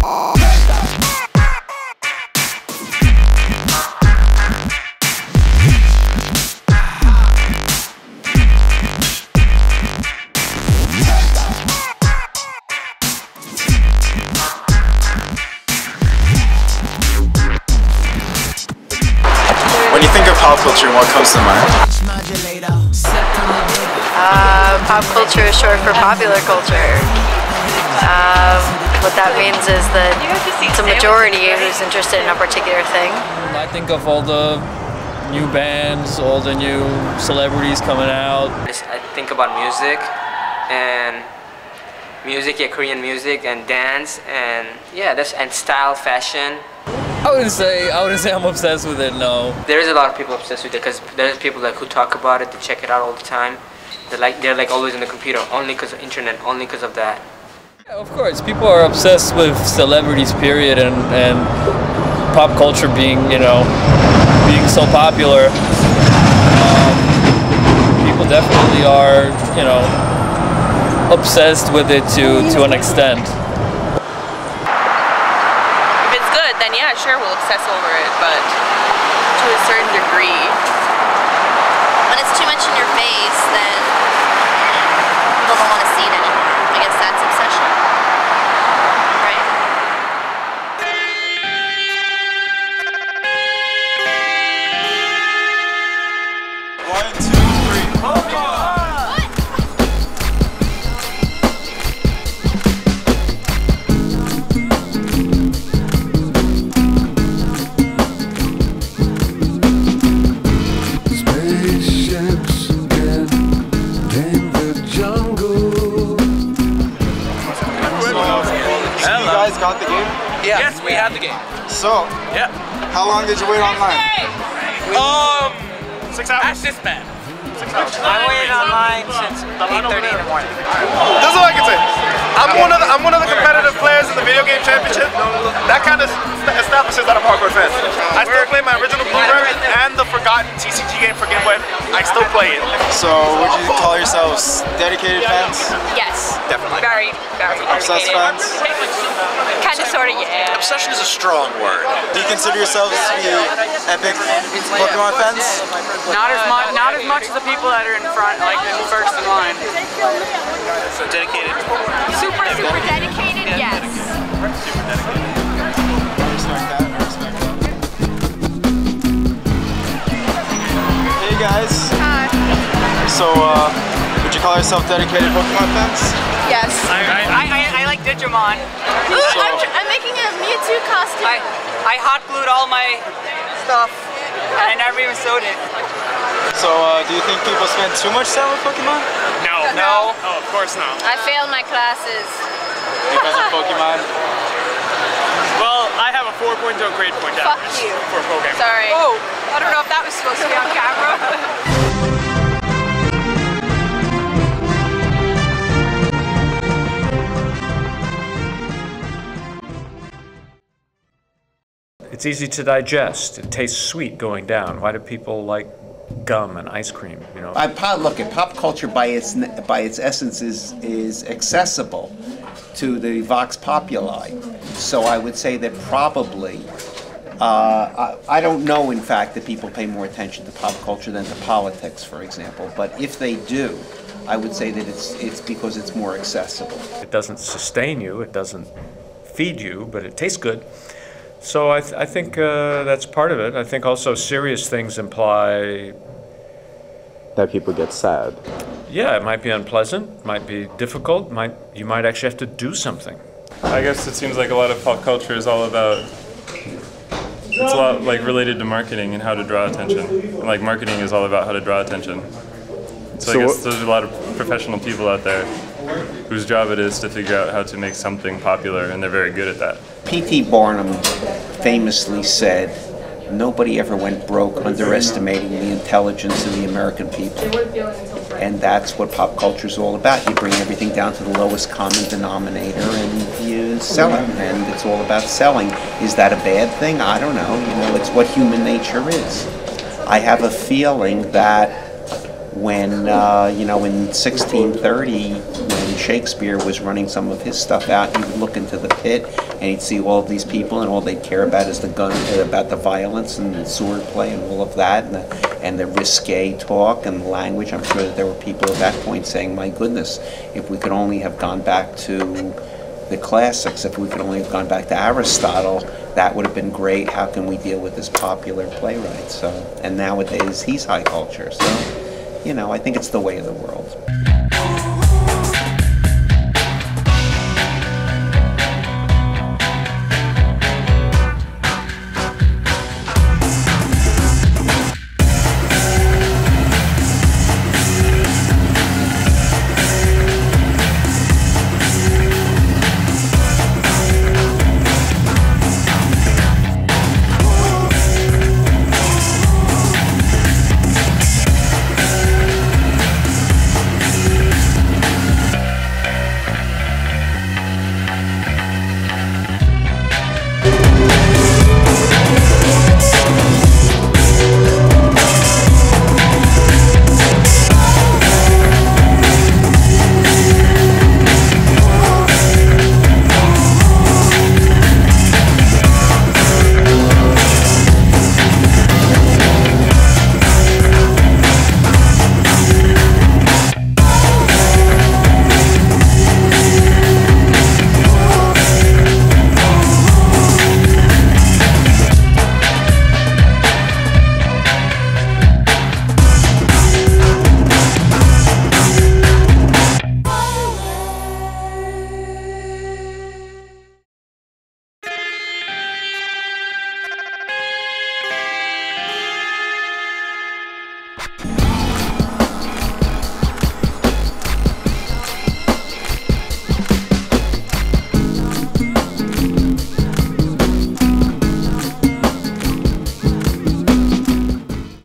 When you think of pop culture, what comes to mind? Pop culture is short for popular culture. What that means is that it's a majority who's interested in a particular thing. I think of all the new bands, all the new celebrities coming out. I think about music, yeah, Korean music and dance, and yeah, and style, fashion. I wouldn't say I'm obsessed with it. No. There is a lot of people obsessed with it because there's people who talk about it, they check it out all the time. They're like always on the computer, only because of internet, only because of that. Yeah, of course, people are obsessed with celebrities, period, and pop culture being so popular. People definitely are obsessed with it to an extent. Then yeah, sure, we'll obsess over it, but to a certain degree. When it's too much in your face, then people don't want to see it anymore. I guess that's obsession. Right? One, two, three. Got the game? Yeah. Yes, we have the game. So, yeah. How long did you wait online? 6 hours. Ask this man. 6 hours. I waited online since 8:30 in the morning. That's all I can say. I'm one of the competitive players in the video game championship. That kind of establishes that I'm a hardcore fan. I still play my original Blueberry and the forgotten TCG game for Game Boy. I still play it. So, would you call yourselves dedicated fans? Yes. Definitely. Very Obsessed fans? Kind of, sort of, yeah. Obsession is a strong word. Do you consider yourselves to be epic Pokemon fans? Not as much as the people that are in front, like in first in line. So dedicated. Super dedicated, yes. Super dedicated. I respect that. Hey guys. Hi. So, would you call yourself dedicated Pokemon fans? Yes. I like Digimon. Ooh, I'm making a Mewtwo costume. I hot glued all my stuff, and I never even sewed it. So, do you think people spend too much time with Pokemon? No. Oh, of course not. I failed my classes. Because of Pokemon? Well, I have a 4.0 grade point Fuck average you. for Pokemon. Sorry. Oh, I don't know if that was supposed to be on camera. It's easy to digest. It tastes sweet going down. Why do people like gum and ice cream? Look, at pop culture by its essence is accessible to the vox populi. So I would say that probably I don't know, in fact, that people pay more attention to pop culture than to politics, for example. But if they do, I would say that it's because it's more accessible. It doesn't sustain you. It doesn't feed you, but it tastes good. So I think that's part of it. I think also serious things imply that people get sad. Yeah, it might be unpleasant, might be difficult, you might actually have to do something. I guess it seems like a lot of pop culture is all about, it's a lot like related to marketing and how to draw attention. And like marketing is all about how to draw attention. So I guess there's a lot of professional people out there whose job it is to figure out how to make something popular, and they're very good at that. P.T. Barnum famously said, "Nobody ever went broke underestimating the intelligence of the American people." And that's what pop culture is all about. You bring everything down to the lowest common denominator and you sell it. And it's all about selling. Is that a bad thing? I don't know. It's what human nature is. I have a feeling that when, in 1630, when Shakespeare was running some of his stuff out, he would look into the pit and he'd see all of these people, and all they'd care about is the gun, about the violence and the sword play and all of that, and the risque talk and the language. I'm sure that there were people at that point saying, my goodness, if we could only have gone back to the classics, if we could only have gone back to Aristotle, that would have been great. How can we deal with this popular playwright? So, and nowadays he's high culture. So, you know, I think it's the way of the world.